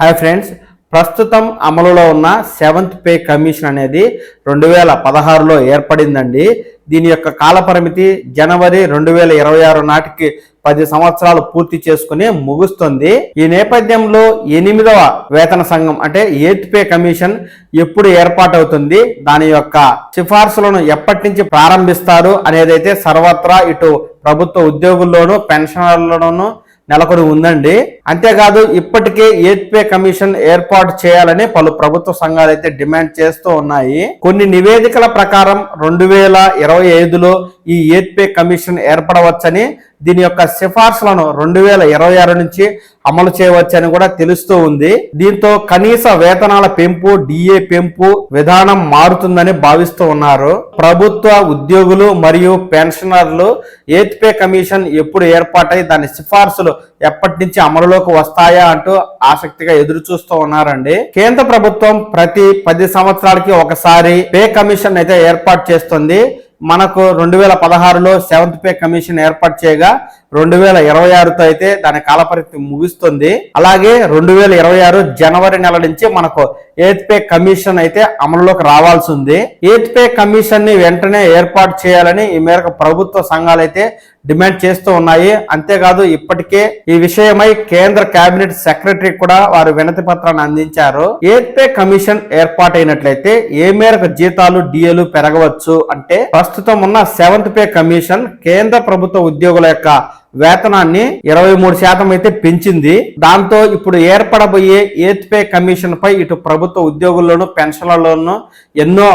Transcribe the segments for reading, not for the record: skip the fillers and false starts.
Hi friends, ప్రస్తుతం అమలులో ఉన్న 7th పే కమిషన్ అనేది 2016లో ఏర్పడిందండి. దీని యొక్క కాలపరిమితి జనవరి 2026 నాటికి 10 సంవత్సరాలు పూర్తి చేసుకుని ముగుస్తుంది. ఈ నేపథ్యంలో 8వ వేతన సంఘం అంటే 8th పే కమిషన్ ఎప్పుడు ఏర్పాటవుతుంది, దాని యొక్క సిఫార్సులను ఎప్పటి నుంచి ప్రారంభిస్తారు అనేదైతే సర్వత్రా ఇటు ప్రభుత్వ ఉద్యోగుల్లోనూ పెన్షనర్లలోనూ నెలకొని ఉందండి. అంతేకాదు ఇప్పటికే 8th పే కమిషన్ ఏర్పాటు చేయాలని పలు ప్రభుత్వ సంఘాలు అయితే డిమాండ్ చేస్తూ ఉన్నాయి. కొన్ని నివేదికల ప్రకారం 2025లో ఈ 8th పే కమిషన్ ఏర్పడవచ్చని, దీని యొక్క సిఫార్సులను 2026 నుంచి అమలు చేయవచ్చని కూడా తెలుస్తూ ఉంది. దీంతో కనీస వేతనాల పెంపు, డిఏ పెంపు విధానం మారుతుందని భావిస్తూ ఉన్నారు. ప్రభుత్వ ఉద్యోగులు మరియు పెన్షనర్లు 8th పే కమిషన్ ఎప్పుడు ఏర్పాటై దాని సిఫార్సులు ఎప్పటి నుంచి అమలులోకి వస్తాయా అంటూ ఆసక్తిగా ఎదురు చూస్తూ ఉన్నారండి. కేంద్ర ప్రభుత్వం ప్రతి 10 సంవత్సరాలకి ఒకసారి పే కమిషన్ అయితే ఏర్పాటు చేస్తుంది. మనకు 2016లో 7th పే కమిషన్ ఏర్పాటు చేయగా 2026తో అయితే దాని కాలపరిమితి ముగుస్తుంది. అలాగే 2026 జనవరి నెల నుంచి మనకు 8th పే కమిషన్ అయితే అమలులోకి రావాల్సి ఉంది. 8th పే కమిషన్ ని వెంటనే ఏర్పాటు చేయాలని ఈ మేరకు ప్రభుత్వ సంఘాలు అయితే డిమాండ్ చేస్తూ ఉన్నాయి. అంతేకాదు ఇప్పటికే ఈ విషయమై కేంద్ర కేబినెట్ సెక్రటరీ కూడా వారు వినతి పత్రాన్ని అందించారు. 8th పే కమిషన్ ఏర్పాటైనట్లయితే ఏ మేరకు జీతాలు, డిఏలు పెరగవచ్చు అంటే, ప్రస్తుతం ఉన్న 7th పే కమిషన్ కేంద్ర ప్రభుత్వ ఉద్యోగుల యొక్క వేతనాన్ని 23% అయితే పెంచింది. దాంతో ఇప్పుడు ఏర్పడబోయే 8th పే కమిషన్ పై ఇటు ప్రభుత్వ ఉద్యోగుల్లోనూ పెన్షన్లలోనూ ఎన్నో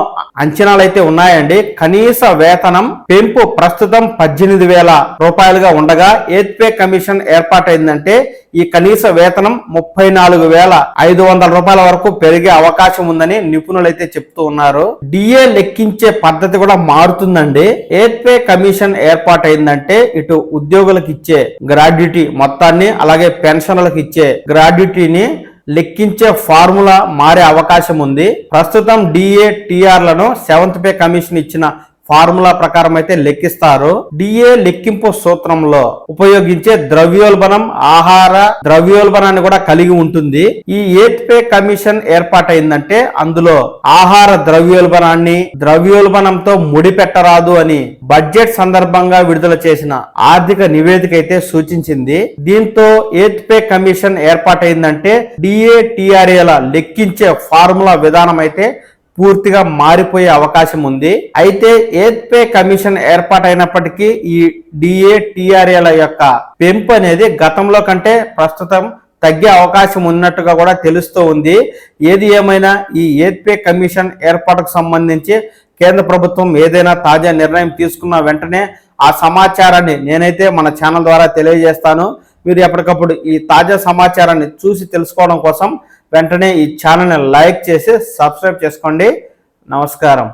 అంచనాలు అయితే ఉన్నాయండి. కనీస వేతనం పెంపు ప్రస్తుతం 18,000 రూపాయలుగా ఉండగా 8th పే కమిషన్ ఏర్పాటైందంటే ఈ కనీస వేతనం 34,500 రూపాయల వరకు పెరిగే అవకాశం ఉందని నిపుణులు అయితే చెప్తూ ఉన్నారు. డిఏ లెక్కించే పద్ధతి కూడా మారుతుందండి. 8th పే కమిషన్ ఏర్పాటైందంటే ఇటు ఉద్యోగులకు ఇచ్చే గ్రాడ్యుటీ మొత్తాన్ని, అలాగే పెన్షన్లకు ఇచ్చే గ్రాడ్యుటీని లెక్కించే ఫార్ములా మారే అవకాశం ఉంది. ప్రస్తుతం డిఏ, టిఆర్లను 7th పే కమిషన్ ఇచ్చిన ఫార్ములా ప్రకారం అయితే లెక్కిస్తారు. డిఏ లెక్కింపు సూత్రంలో ఉపయోగించే ద్రవ్యోల్బణం, ఆహార ద్రవ్యోల్బణాన్ని కూడా కలిగి ఉంటుంది. ఈ 8th పే కమిషన్ ఏర్పాటైందంటే అందులో ఆహార ద్రవ్యోల్బణంతో ముడిపెట్టరాదు అని బడ్జెట్ సందర్భంగా విడుదల చేసిన ఆర్థిక నివేదిక అయితే సూచించింది. దీంతో 8th పే కమిషన్ ఏర్పాటైందంటే డిఏ, టిఆర్ఏల లెక్కించే ఫార్ములా విధానం అయితే పూర్తిగా మారిపోయే అవకాశం ఉంది. అయితే 8th పే కమిషన్ ఏర్పాటైనప్పటికీ ఈ డిఏ, టిఆర్ఏల యొక్క పెంపు అనేది గతంలో కంటే ప్రస్తుతం తగ్గే అవకాశం ఉన్నట్టుగా కూడా తెలుస్తూ ఉంది. ఏది ఏమైనా ఈ 8th పే కమిషన్ ఏర్పాటుకు సంబంధించి కేంద్ర ప్రభుత్వం ఏదైనా తాజా నిర్ణయం తీసుకున్న వెంటనే ఆ సమాచారాన్ని నేనైతే మన ఛానల్ ద్వారా తెలియజేస్తాను. మీరు ఎప్పటికప్పుడు ఈ తాజా సమాచారాన్ని చూసి తెలుసుకోవడం కోసం వెంటనే ఈ ఛానల్ని లైక్ చేసి సబ్స్క్రైబ్ చేసుకోండి. నమస్కారం.